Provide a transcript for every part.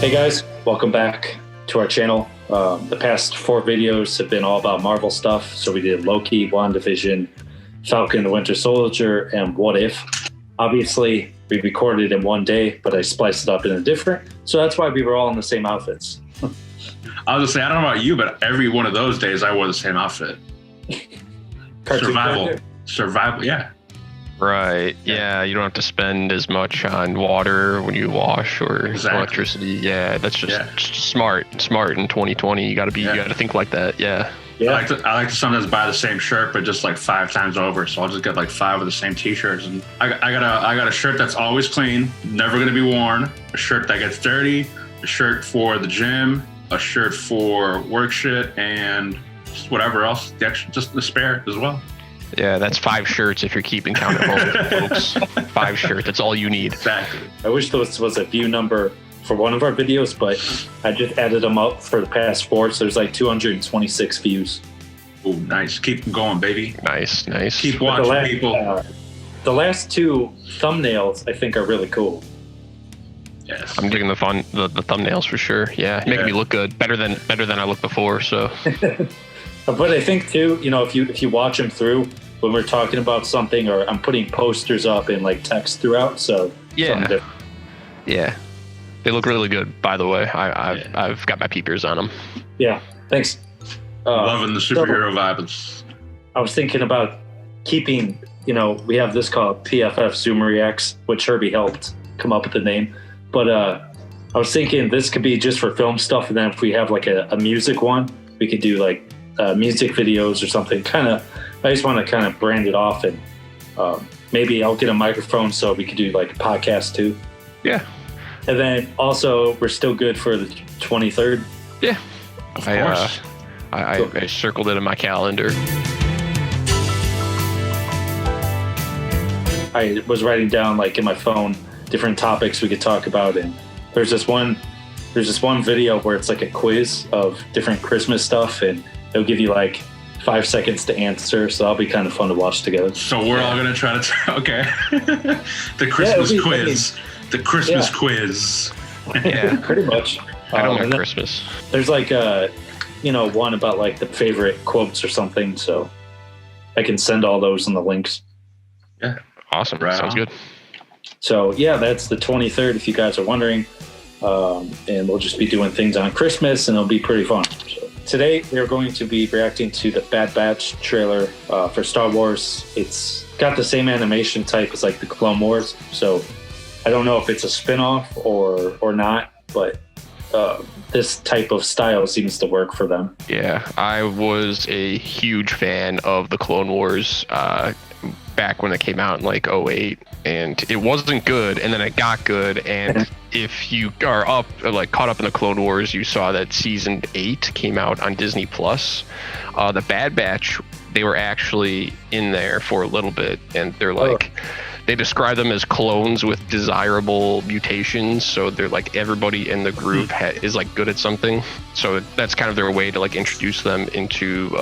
Hey guys, welcome back to our channel. The past 4 videos have been all about Marvel stuff. So we did Loki, WandaVision, Falcon the Winter Soldier, and What If. Obviously, we recorded in one day, but I spliced it up in a different. So that's why we were all in the same outfits. I was gonna say, I don't know about you, but every one of those days I wore the same outfit. Survival, yeah. Right. Yeah, you don't have to spend as much on water when you wash or electricity. Yeah, that's just smart in 2020. You got to think like that. Yeah. I like to sometimes buy the same shirt, but just like 5 times over. So I'll just get like 5 of the same t-shirts. And I got a shirt that's always clean, never gonna be worn. A shirt that gets dirty. A shirt for the gym. A shirt for work shit, and just whatever else. Just the spare as well. Yeah, that's 5 shirts if you're keeping count at home, folks. 5 shirts, that's all you need. Exactly. I wish this was a view number for one of our videos, but I just added them up for the past 4, so there's like 226 views. Oh, nice. Keep them going, baby. Nice. Keep watching, people. The last 2 thumbnails I think are really cool. Yes. I'm digging the thumbnails for sure. Yeah, making me look good. Better than I looked before, so. But I think too, if you watch them through when we're talking about something, or I'm putting posters up and like text throughout, so yeah, they look really good. By the way, I've got my peepers on them. Yeah, thanks. Loving the superhero vibes. I was thinking about keeping, we have this called PFF Zoom Reacts, which Herbie helped come up with the name. But I was thinking this could be just for film stuff, and then if we have like a music one, we could do like music videos or something. I just want to kind of brand it off, and maybe I'll get a microphone so we could do like a podcast too. Yeah. And then also we're still good for the 23rd. Yeah. Of course. I circled it in my calendar. I was writing down like in my phone different topics we could talk about, and there's this one video where it's like a quiz of different Christmas stuff, and it'll give you like 5 seconds to answer, so that'll be kind of fun to watch together. So we're all gonna try to okay. The Christmas quiz. The Christmas quiz. Yeah, pretty much. I don't like Christmas. There's like one about like the favorite quotes or something, so I can send all those in the links. Yeah. Awesome. Right Sounds on. good. So yeah, that's the 23rd if you guys are wondering. And we'll just be doing things on Christmas, and it'll be pretty fun. So today we're going to be reacting to the Bad Batch trailer for Star Wars. It's got the same animation type as like the Clone Wars, so I don't know if it's a spin-off or not, but this type of style seems to work for them. Yeah, I was a huge fan of the Clone Wars back when it came out in like 2008, and it wasn't good, and then it got good. And if you are caught up in the Clone Wars, you saw that season 8 came out on Disney Plus. The Bad Batch, they were actually in there for a little bit, and they're like they describe them as clones with desirable mutations, so they're like everybody in the group is like good at something, so that's kind of their way to like introduce them into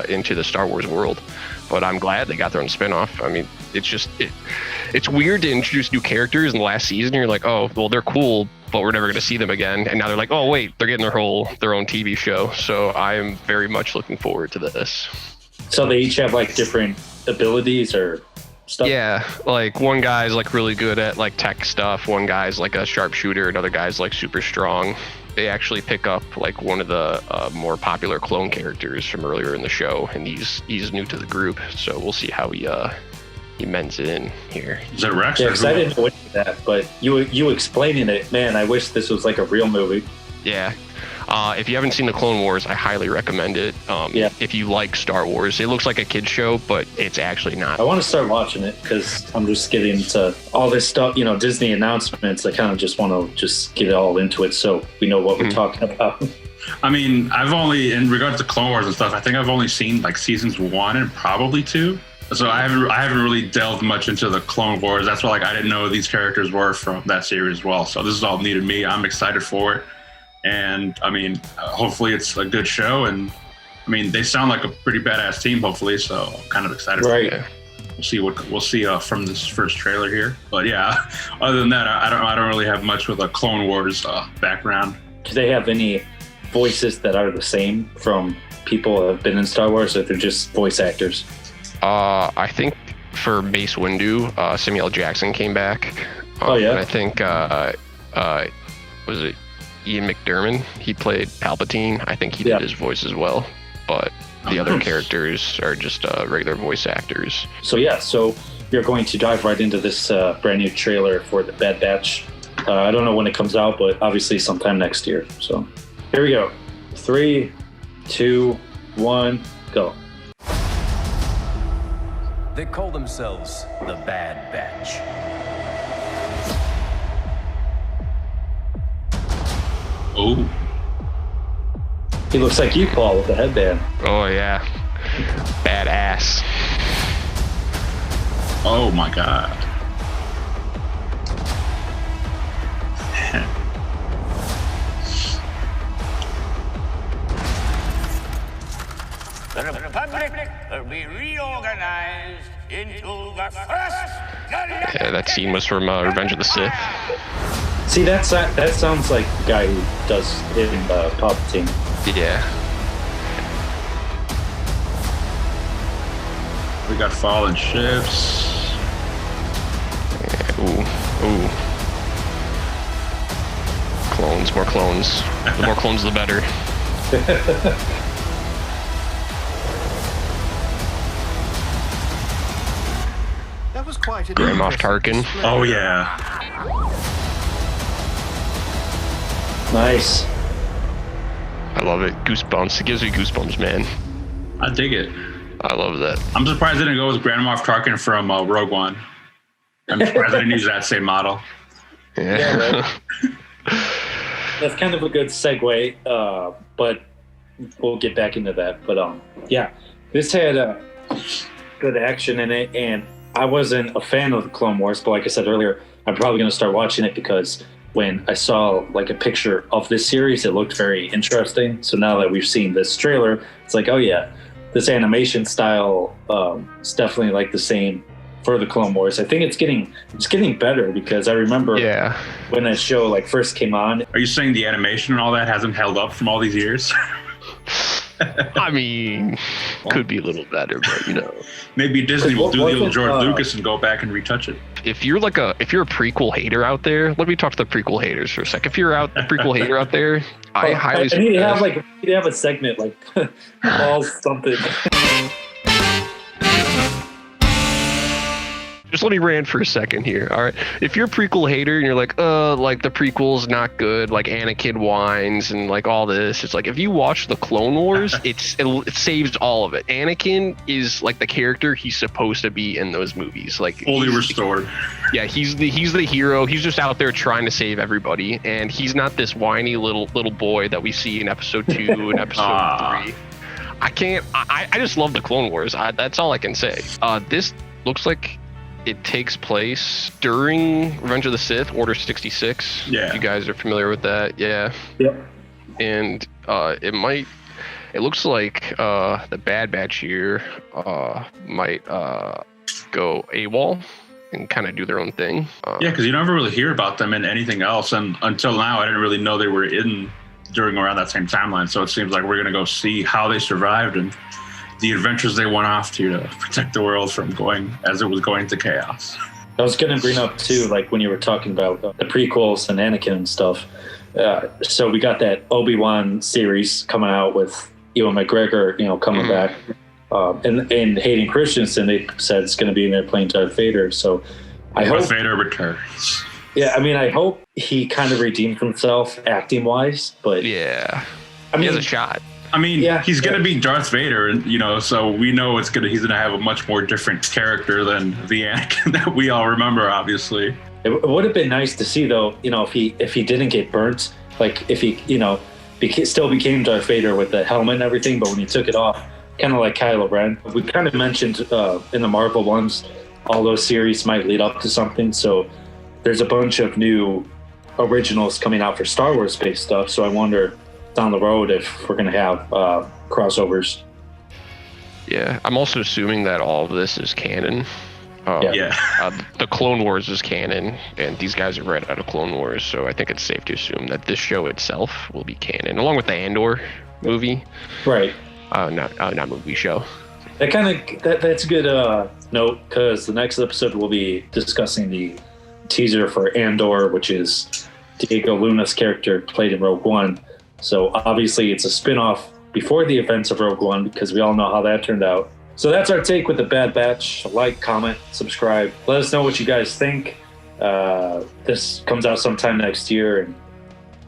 into the Star Wars world. But I'm glad they got their own spinoff. I mean, it's weird to introduce new characters in the last season. You're like, oh, well, they're cool, but we're never going to see them again. And now they're like, oh, wait, they're getting their own TV show. So I am very much looking forward to this. So they each have like different abilities or stuff? Yeah, like one guy's like really good at like tech stuff. One guy's like a sharpshooter. Another guy's like super strong. They actually pick up like one of the more popular clone characters from earlier in the show, and he's new to the group, so we'll see how he mends it in here. Is it Rex? Yeah, because I didn't know that, but you explaining it, man, I wish this was like a real movie. Yeah. If you haven't seen the Clone Wars, I highly recommend it. If you like Star Wars, it looks like a kid's show, but it's actually not. I want to start watching it because I'm just getting into all this stuff, Disney announcements. I kind of just want to just get all into it so we know what we're talking about. I mean, in regards to Clone Wars and stuff, I think I've only seen like seasons 1 and probably 2. So I haven't really delved much into the Clone Wars. That's why like I didn't know who these characters were from that series as well. So this is all new to me. I'm excited for it. And I mean, hopefully it's a good show. And I mean, they sound like a pretty badass team, hopefully. So I'm kind of excited. Right. For it. we'll see from this first trailer here. But yeah, other than that, I don't really have much with a Clone Wars background. Do they have any voices that are the same from people who have been in Star Wars, or they're just voice actors? I think for Mace Windu, Samuel Jackson came back. Oh yeah. And I think was it Ian McDiarmid? He played Palpatine. I think he did his voice as well. But the other characters are just regular voice actors. So yeah, so you're going to dive right into this brand new trailer for the Bad Batch. I don't know when it comes out, but obviously sometime next year. So here we go. 3, 2, 1, go. They call themselves the Bad Batch. Oh. He looks like you, Paul, with the headband. Oh yeah, badass. Oh my God. The Republic will be reorganized into the first galactic... Yeah, that scene was from Revenge of the Sith. See, that sounds like the guy who does it in Palpatine. Yeah. We got fallen ships. Ooh. Clones, more clones. The more clones, the better. That was quite a Grand Moff Tarkin. Oh yeah. Nice. I love it. Goosebumps. It gives me goosebumps, man. I dig it. I love that. I'm surprised they didn't go with Grand Moff Tarkin from Rogue One. I'm surprised they didn't use that same model. Yeah. That's kind of a good segue, but we'll get back into that. But yeah, this had good action in it, and I wasn't a fan of the Clone Wars, but like I said earlier, I'm probably going to start watching it because when I saw like a picture of this series, it looked very interesting. So now that we've seen this trailer, it's like, oh yeah, this animation style is definitely like the same for the Clone Wars. I think it's getting better because I remember when that show like first came on. Are you saying the animation and all that hasn't held up from all these years? I mean, could be a little better, but you know. Maybe Disney will do the old George Lucas and go back and retouch it. If you're a prequel hater out there, let me talk to the prequel haters for a sec. If you're a prequel hater out there, I highly suggest. We need to have a segment like Paul's something. Just let me rant for a second here, all right? If you're a prequel hater and you're like the prequel's not good, like Anakin whines and like all this, it's like if you watch the Clone Wars, it saves all of it. Anakin is like the character he's supposed to be in those movies, like fully restored. Yeah, he's the hero. He's just out there trying to save everybody, and he's not this whiny little boy that we see in Episode 2 and Episode 3. I just love the Clone Wars. That's all I can say. This looks like it takes place during Revenge of the Sith, Order 66. Yeah. If you guys are familiar with that. Yeah. Yep. And it looks like the Bad Batch here might go AWOL and kind of do their own thing. Yeah, because you never really hear about them in anything else. And until now, I didn't really know they were during around that same timeline. So it seems like we're going to go see how they survived and the adventures they went off to protect the world from going to chaos. I was going to bring up too, like when you were talking about the prequels and Anakin and stuff. So we got that Obi-Wan series coming out with Ewan McGregor, coming back, and Hayden Christensen. They said it's going to be in there playing Darth Vader. So I hope Vader returns. Yeah, I mean, I hope he kind of redeemed himself acting wise, but yeah, I mean, he has a shot. I mean, he's going to be Darth Vader, so we know he's going to have a much more different character than the Anakin that we all remember, obviously. It would have been nice to see, though, if he didn't get burnt, like if he, still became Darth Vader with the helmet and everything, but when he took it off, kind of like Kylo Ren. We kind of mentioned in the Marvel ones, all those series might lead up to something, so there's a bunch of new originals coming out for Star Wars-based stuff, so I wonder down the road if we're going to have crossovers. Yeah, I'm also assuming that all of this is canon. The Clone Wars is canon, and these guys are right out of Clone Wars, so I think it's safe to assume that this show itself will be canon, along with the Andor movie. Right. Not movie, show. That's a good note, because the next episode we'll be discussing the teaser for Andor, which is Diego Luna's character played in Rogue One. So obviously it's a spin-off before the events of Rogue One, because we all know how that turned out. So that's our take with the Bad Batch. Like, comment, subscribe. Let us know what you guys think. This comes out sometime next year,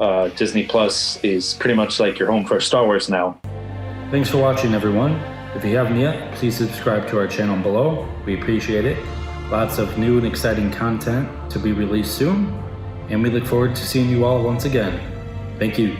and Disney Plus is pretty much like your home for Star Wars now. Thanks for watching, everyone. If you haven't yet, please subscribe to our channel below. We appreciate it. Lots of new and exciting content to be released soon, and we look forward to seeing you all once again. Thank you.